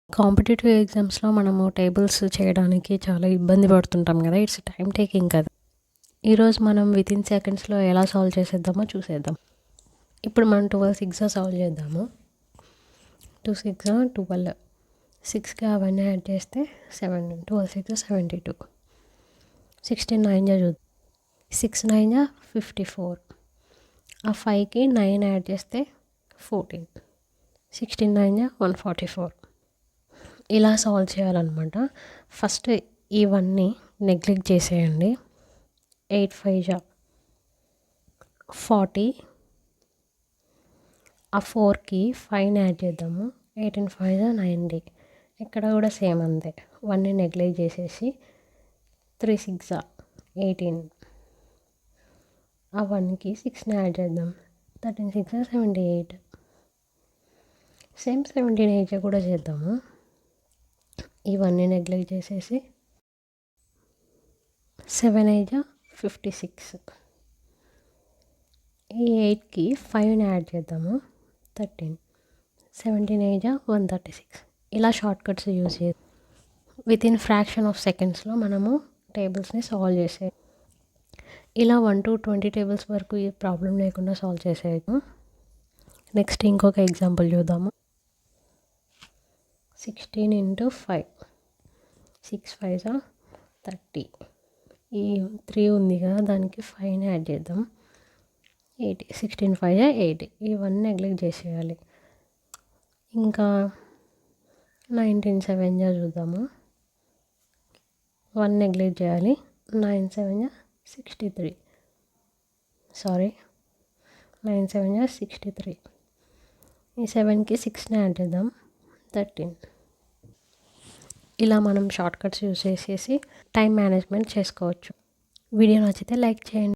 Competitive ఎగ్జామ్స్‌లో మనము tables చేయడానికి చాలా ఇబ్బంది పడుతుంటాం కదా! ఇట్స్ టైమ్ టేకింగ్ కదా! ఈరోజు మనం వితిన్ సెకండ్స్‌లో ఎలా సాల్వ్ చేసేద్దామో చూసేద్దాం. ఇప్పుడు మనం 12 6 సాల్వ్ చేద్దాము. 2 6 12 6కి అవన్నీ యాడ్ చేస్తే 7 12 6 72 16 9 చూద్దాం. 6 9 54 ఆ 5కి 9 యాడ్ చేస్తే 14 16 9 144 ఇలా సాల్వ్ చేయాలన్నమాట. ఫస్ట్ ఇవన్నీ నెగ్లెక్ట్ చేసేయండి. 8 5 40 ఆ 4కి 5 యాడ్ చేద్దాము. 18 5 90 ఇక్కడ కూడా సేమ్ అంతే. 1ని నెగ్లెక్ట్ చేసేసి 3 6 18 ఆ 1కి 6ని యాడ్ చేద్దాం. 13 6 78 సేమ్ 17 8 కూడా చేద్దాము. ఇవన్నీ నెగ్లెక్ట్ చేసేసి 7 8 56 ఈ 8కి 5ని యాడ్ చేద్దాము. 13 17 8 136 ఇలా షార్ట్ కట్స్ యూజ్ చేసి వితిన్ ఫ్రాక్షన్ ఆఫ్ సెకండ్స్లో మనము టేబుల్స్ని సాల్వ్ చేసే ఇలా 1 to 20 టేబుల్స్ వరకు ఈ ప్రాబ్లం లేకుండా సాల్వ్ చేసేయచ్చు. నెక్స్ట్ ఇంకొక ఎగ్జాంపుల్ చూద్దాము. 16 into 5 6 5 30 ఈ 3 ఉంది కదా, దానికి 5ని యాడ్ చేద్దాం. 80 16 5 80 ఇవన్నీ నెగ్లెక్ట్ చేసేయాలి. ఇంకా 19 7 చూద్దాము. 1 నెగ్లెక్ట్ చేయాలి. 9 7 63 సారీ 9 7 63 ఈ 7కి 6ని యాడ్ చేద్దాం. 13 ఇలా మనం షార్ట్ కట్స్ యూజ్ చేసేసి టైం మేనేజ్మెంట్ చేసుకోవచ్చు. వీడియో నచ్చితే లైక్ చేయండి.